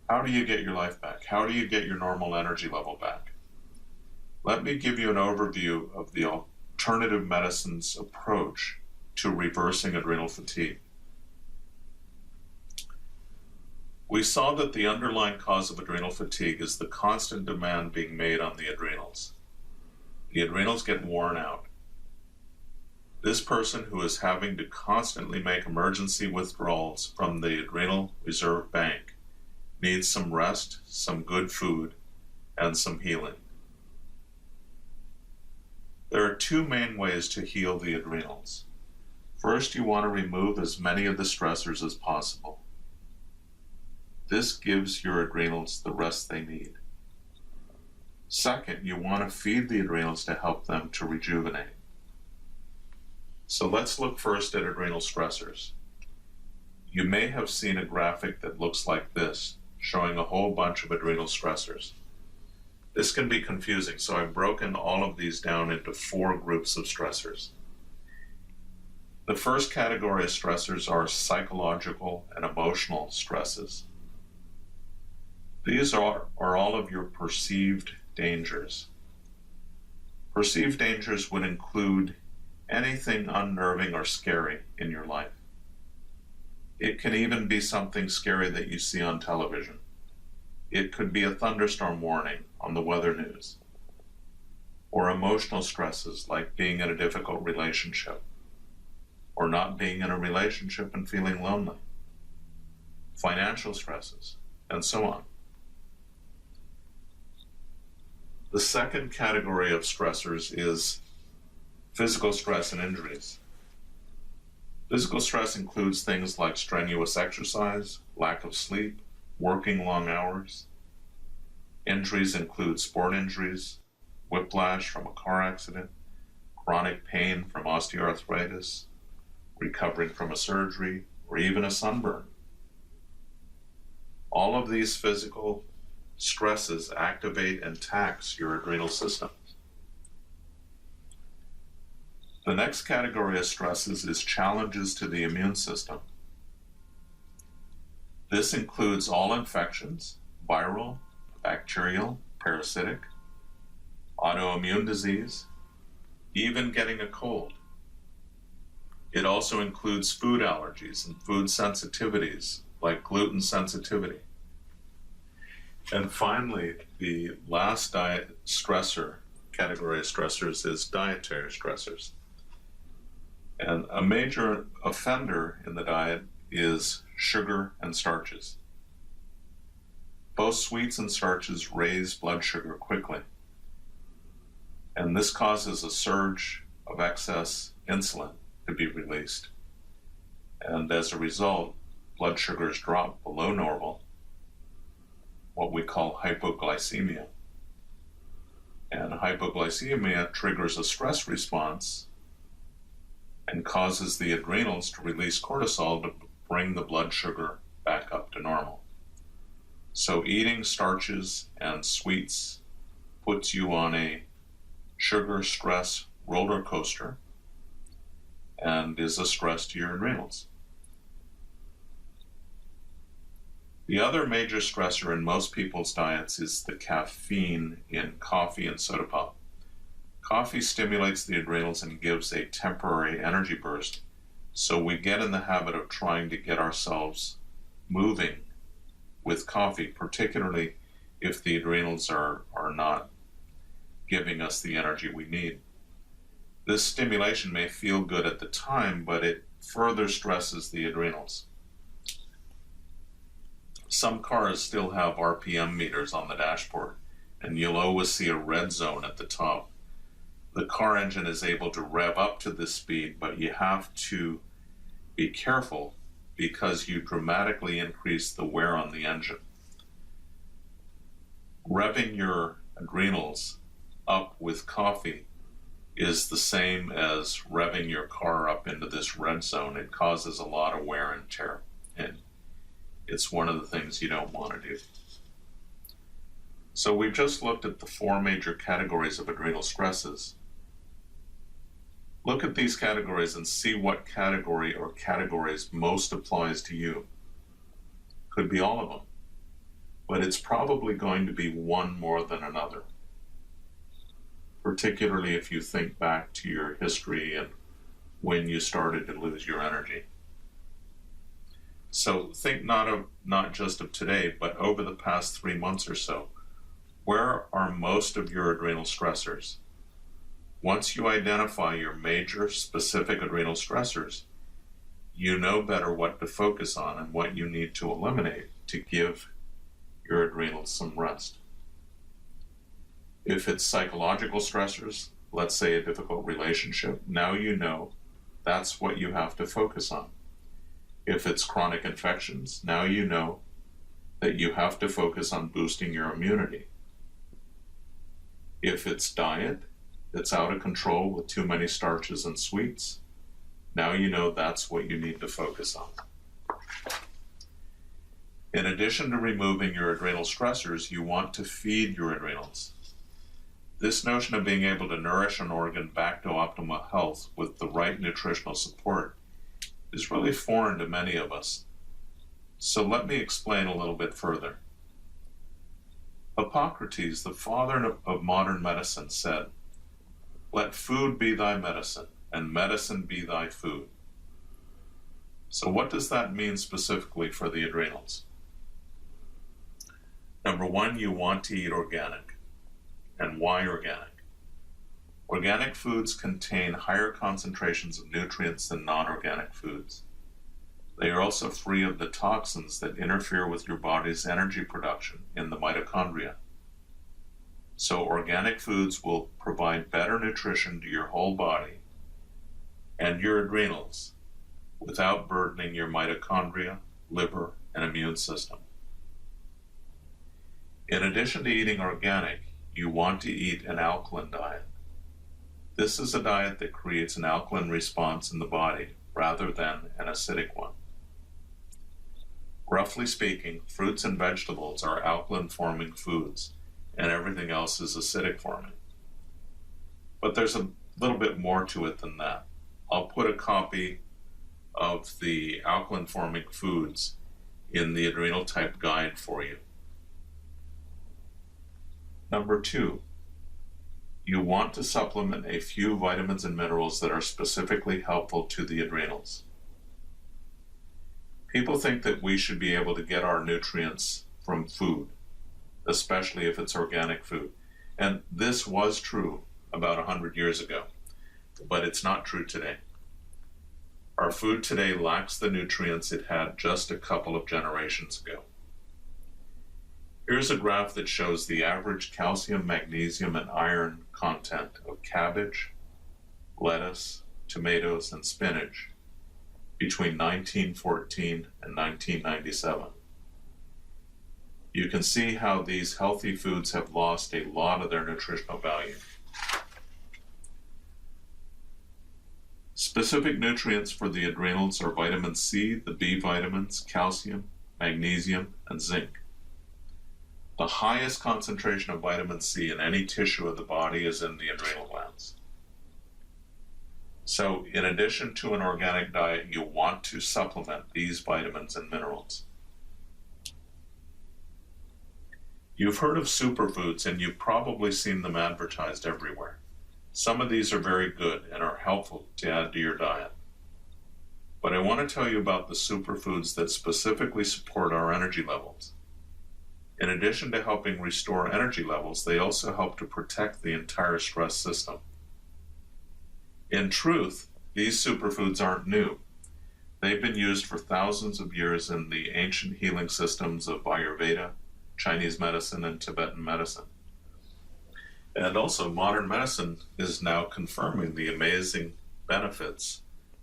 How do you get your life back? How do you get your normal energy level back? Let me give you an overview of the alternative medicine's approach to reversing adrenal fatigue. We saw that the underlying cause of adrenal fatigue is the constant demand being made on the adrenals. The adrenals get worn out. This person who is having to constantly make emergency withdrawals from the adrenal reserve bank needs some rest, some good food, and some healing. There are two main ways to heal the adrenals. First, you want to remove as many of the stressors as possible. This gives your adrenals the rest they need. Second, you want to feed the adrenals to help them to rejuvenate. So let's look first at adrenal stressors. You may have seen a graphic that looks like this, showing a whole bunch of adrenal stressors. This can be confusing, so I've broken all of these down into 4 groups of stressors. The first category of stressors are psychological and emotional stresses. These are all of your perceived dangers. Perceived dangers would include anything unnerving or scary in your life. It can even be something scary that you see on television. It could be a thunderstorm warning on the weather news, or emotional stresses like being in a difficult relationship, or not being in a relationship and feeling lonely, financial stresses, and so on. The second category of stressors is physical stress and injuries. Physical stress includes things like strenuous exercise, lack of sleep, working long hours. Injuries include sport injuries, whiplash from a car accident, chronic pain from osteoarthritis, recovering from a surgery, or even a sunburn. All of these physical stresses activate and tax your adrenal system. The next category of stresses is challenges to the immune system. This includes all infections, viral, bacterial, parasitic, autoimmune disease, even getting a cold. It also includes food allergies and food sensitivities, like gluten sensitivity. And finally, the last diet stressor category of stressors is dietary stressors. And a major offender in the diet is sugar and starches. Both sweets and starches raise blood sugar quickly, and this causes a surge of excess insulin to be released. And as a result, blood sugars drop below normal, what we call hypoglycemia. And hypoglycemia triggers a stress response and causes the adrenals to release cortisol to bring the blood sugar back up to normal. So eating starches and sweets puts you on a sugar stress roller coaster and is a stress to your adrenals. The other major stressor in most people's diets is the caffeine in coffee and soda pop. Coffee stimulates the adrenals and gives a temporary energy burst, so we get in the habit of trying to get ourselves moving with coffee, particularly if the adrenals are not giving us the energy we need. This stimulation may feel good at the time, but it further stresses the adrenals. Some cars still have RPM meters on the dashboard, and you'll always see a red zone at the top. The car engine is able to rev up to this speed, but you have to be careful because you dramatically increase the wear on the engine. Revving your adrenals up with coffee is the same as revving your car up into this red zone. It causes a lot of wear and tear, and it's one of the things you don't want to do. So we've just looked at the 4 major categories of adrenal stresses. Look at these categories and see what category or categories most applies to you. Could be all of them. but it's probably going to be one more than another, particularly if you think back to your history and when you started to lose your energy. So think not just of today, but over the past 3 months or so. Where are most of your adrenal stressors? Once you identify your major specific adrenal stressors, you know better what to focus on and what you need to eliminate to give your adrenals some rest. If it's psychological stressors, let's say a difficult relationship, now you know that's what you have to focus on. If it's chronic infections, now you know that you have to focus on boosting your immunity. If it's diet that's out of control with too many starches and sweets, now you know that's what you need to focus on. In addition to removing your adrenal stressors, you want to feed your adrenals. This notion of being able to nourish an organ back to optimal health with the right nutritional support is really foreign to many of us. So let me explain a little bit further. Hippocrates, the father of modern medicine, said, "Let food be thy medicine, and medicine be thy food." So what does that mean specifically for the adrenals? Number one, you want to eat organic. And why organic? Organic foods contain higher concentrations of nutrients than non-organic foods. They are also free of the toxins that interfere with your body's energy production in the mitochondria. So organic foods will provide better nutrition to your whole body and your adrenals without burdening your mitochondria, liver, and immune system. In addition to eating organic, you want to eat an alkaline diet. This is a diet that creates an alkaline response in the body rather than an acidic one. Roughly speaking, fruits and vegetables are alkaline-forming foods, and everything else is acidic-forming. But there's a little bit more to it than that. I'll put a copy of the alkaline-forming foods in the adrenal type guide for you. Number two, you want to supplement a few vitamins and minerals that are specifically helpful to the adrenals. People think that we should be able to get our nutrients from food, especially if it's organic food. And this was true about 100 years ago, but it's not true today. Our food today lacks the nutrients it had just a couple of generations ago. Here's a graph that shows the average calcium, magnesium, and iron content of cabbage, lettuce, tomatoes, and spinach between 1914 and 1997. You can see how these healthy foods have lost a lot of their nutritional value. Specific nutrients for the adrenals are vitamin C, the B vitamins, calcium, magnesium, and zinc. The highest concentration of vitamin C in any tissue of the body is in the adrenal glands. So, in addition to an organic diet, you want to supplement these vitamins and minerals. You've heard of superfoods, and you've probably seen them advertised everywhere. Some of these are very good and are helpful to add to your diet. But I want to tell you about the superfoods that specifically support our energy levels. In addition to helping restore energy levels, they also help to protect the entire stress system. In truth, these superfoods aren't new. They've been used for thousands of years in the ancient healing systems of Ayurveda, Chinese medicine, and Tibetan medicine. And also, modern medicine is now confirming the amazing benefits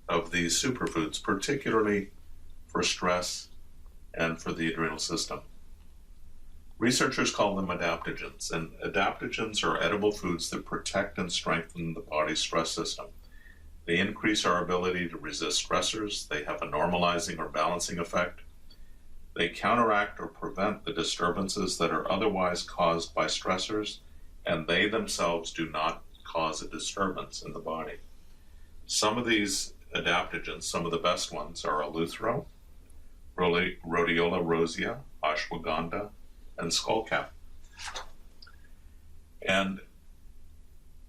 of these superfoods, particularly for stress and for the adrenal system. Researchers call them adaptogens, and adaptogens are edible foods that protect and strengthen the body's stress system. They increase our ability to resist stressors. They have a normalizing or balancing effect. They counteract or prevent the disturbances that are otherwise caused by stressors, and they themselves do not cause a disturbance in the body. Some of these adaptogens, some of the best ones, are eleuthero, rhodiola rosea, ashwagandha, and skullcap. And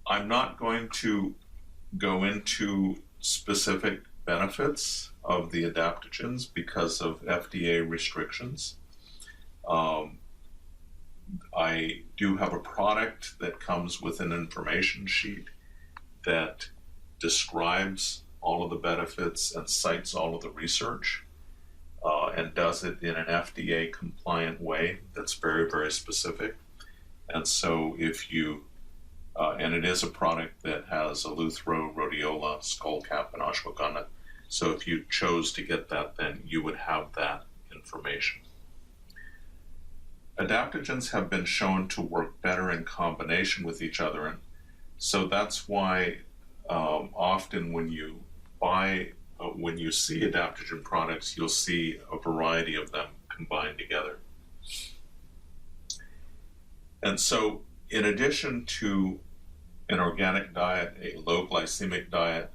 I'm not going to go into specific benefits of the adaptogens because of FDA restrictions. I do have a product that comes with an information sheet that describes all of the benefits and cites all of the research and does it in an FDA compliant way that's very, very specific. And so if you, and it is a product that has eleuthero, rhodiola, skullcap, and ashwagandha. So if you chose to get that, then you would have that information. Adaptogens have been shown to work better in combination with each other, and so that's why often when you see adaptogen products, you'll see a variety of them combined together. And so, in addition to an organic diet, a low glycemic diet,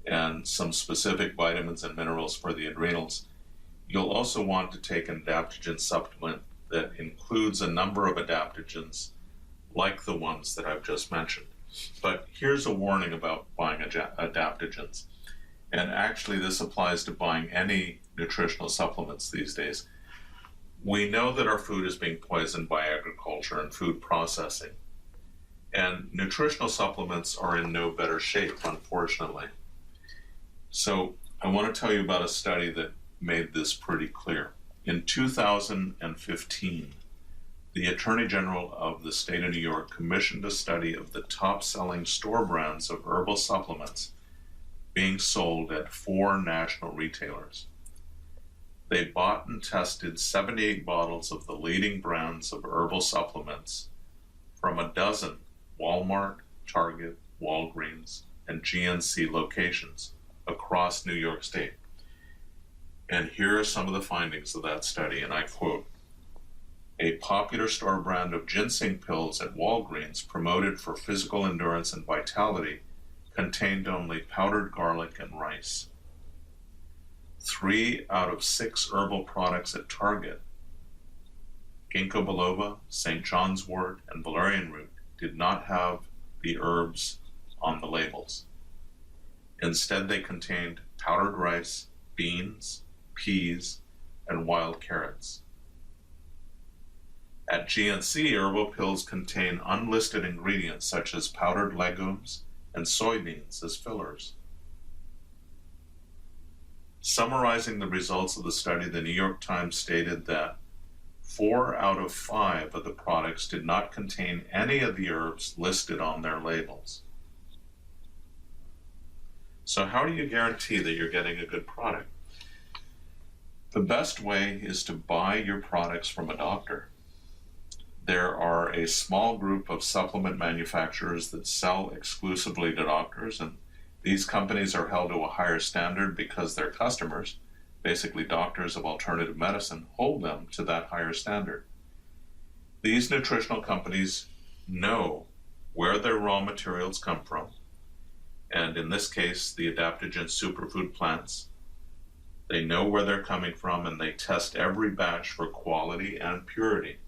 and some specific vitamins and minerals for the adrenals, you'll also want to take an adaptogen supplement that includes a number of adaptogens like the ones that I've just mentioned. But here's a warning about buying adaptogens. And actually this applies to buying any nutritional supplements these days. We know that our food is being poisoned by agriculture and food processing. And nutritional supplements are in no better shape, unfortunately. So I want to tell you about a study that made this pretty clear. In 2015, the Attorney General of the state of New York commissioned a study of the top-selling store brands of herbal supplements being sold at 4 national retailers. They bought and tested 78 bottles of the leading brands of herbal supplements from a dozen Walmart, Target, Walgreens, and GNC locations across New York State. And here are some of the findings of that study, and I quote, "A popular store brand of ginseng pills at Walgreens promoted for physical endurance and vitality contained only powdered garlic and rice. 3 out of 6 herbal products at Target, ginkgo biloba, St. John's wort, and valerian root, did not have the herbs on the labels. Instead, they contained powdered rice, beans, peas, and wild carrots. At GNC, herbal pills contain unlisted ingredients such as powdered legumes and soybeans as fillers." Summarizing the results of the study, the New York Times stated that 4 out of 5 of the products did not contain any of the herbs listed on their labels. So how do you guarantee that you're getting a good product? The best way is to buy your products from a doctor. There are a small group of supplement manufacturers that sell exclusively to doctors, and these companies are held to a higher standard because their customers, basically doctors of alternative medicine, hold them to that higher standard. These nutritional companies know where their raw materials come from, and in this case, the adaptogen superfood plants. They know where they're coming from, and they test every batch for quality and purity.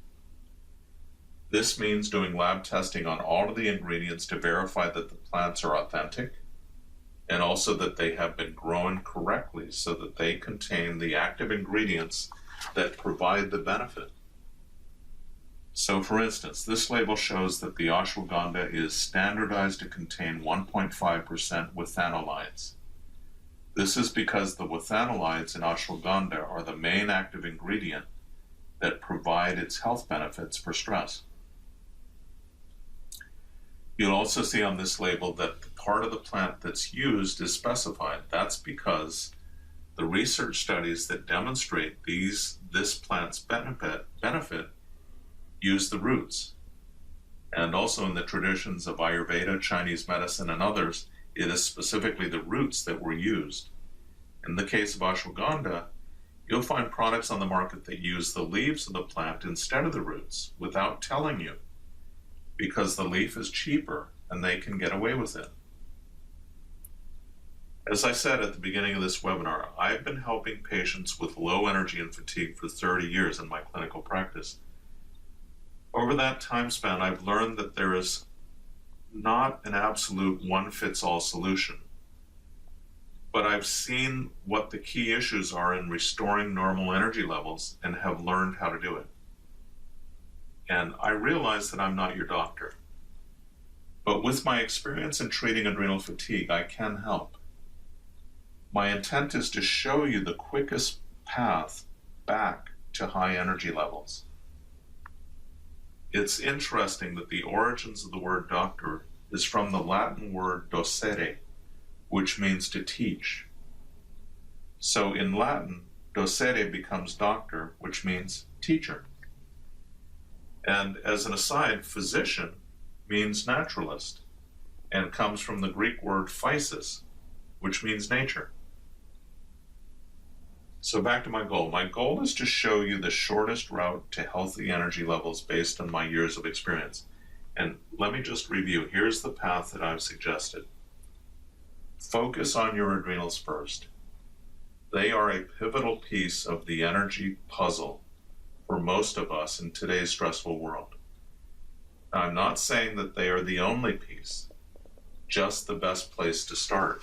This means doing lab testing on all of the ingredients to verify that the plants are authentic, and also that they have been grown correctly so that they contain the active ingredients that provide the benefit. So for instance, this label shows that the ashwagandha is standardized to contain 1.5% withanolides. This is because the withanolides in ashwagandha are the main active ingredient that provide its health benefits for stress. You'll also see on this label that the part of the plant that's used is specified. That's because the research studies that demonstrate this plant's benefit use the roots. And also in the traditions of Ayurveda, Chinese medicine, and others, it is specifically the roots that were used. In the case of ashwagandha, you'll find products on the market that use the leaves of the plant instead of the roots without telling you, because the leaf is cheaper and they can get away with it. As I said at the beginning of this webinar, I've been helping patients with low energy and fatigue for 30 years in my clinical practice. Over that time span, I've learned that there is not an absolute one-fits-all solution, but I've seen what the key issues are in restoring normal energy levels and have learned how to do it. And I realize that I'm not your doctor, but with my experience in treating adrenal fatigue, I can help. My intent is to show you the quickest path back to high energy levels. It's interesting that the origins of the word doctor is from the Latin word docere, which means to teach. So in Latin, docere becomes doctor, which means teacher. And as an aside, physician means naturalist and comes from the Greek word physis, which means nature. So back to my goal. My goal is to show you the shortest route to healthy energy levels based on my years of experience. And let me just review. Here's the path that I've suggested. Focus on your adrenals first. They are a pivotal piece of the energy puzzle for most of us in today's stressful world. Now, I'm not saying that they are the only piece, just the best place to start.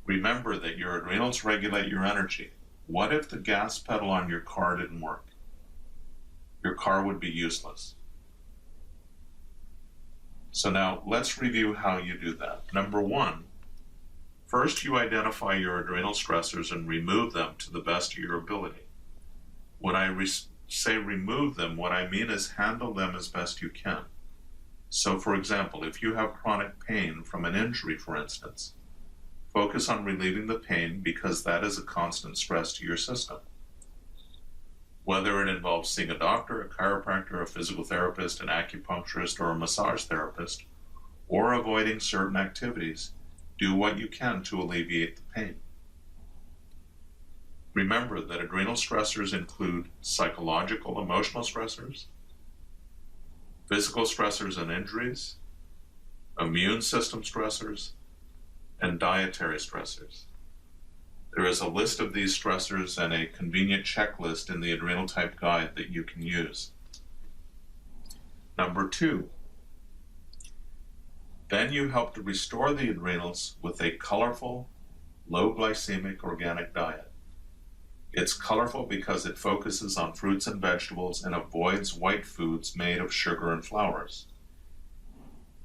Remember that your adrenals regulate your energy. What if the gas pedal on your car didn't work? Your car would be useless. So now let's review how you do that. Number one, first you identify your adrenal stressors and remove them to the best of your ability. When I say remove them, what I mean is handle them as best you can. So for example, if you have chronic pain from an injury, for instance, focus on relieving the pain because that is a constant stress to your system. Whether it involves seeing a doctor, a chiropractor, a physical therapist, an acupuncturist, or a massage therapist, or avoiding certain activities, do what you can to alleviate the pain. Remember that adrenal stressors include psychological, emotional stressors, physical stressors and injuries, immune system stressors, and dietary stressors. There is a list of these stressors and a convenient checklist in the Adrenal Type Guide that you can use. Number two, then you help to restore the adrenals with a colorful, low glycemic organic diet. It's colorful because it focuses on fruits and vegetables and avoids white foods made of sugar and flours.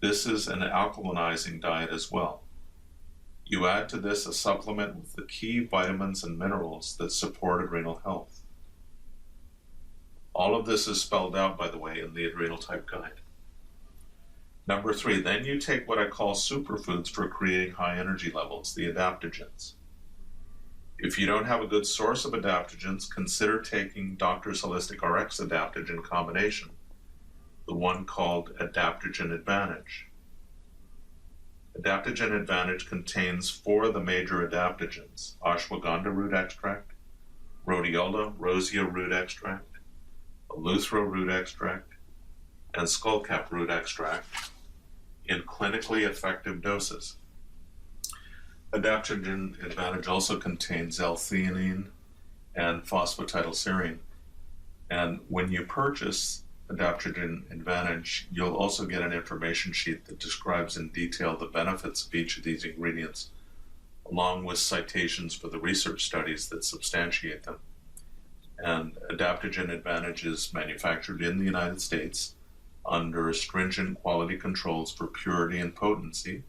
This is an alkalinizing diet as well. You add to this a supplement with the key vitamins and minerals that support adrenal health. All of this is spelled out, by the way, in the Adrenal Type Guide. Number three, then you take what I call superfoods for creating high energy levels, the adaptogens. If you don't have a good source of adaptogens, consider taking Doctor's Holistic RX adaptogen combination, the one called Adaptogen Advantage. Adaptogen Advantage contains 4 of the major adaptogens: ashwagandha root extract, rhodiola rosea root extract, eleuthero root extract, and skullcap root extract in clinically effective doses. Adaptogen Advantage also contains L-theanine and phosphatidylserine, and when you purchase Adaptogen Advantage, you'll also get an information sheet that describes in detail the benefits of each of these ingredients, along with citations for the research studies that substantiate them. And Adaptogen Advantage is manufactured in the United States under stringent quality controls for purity and potency,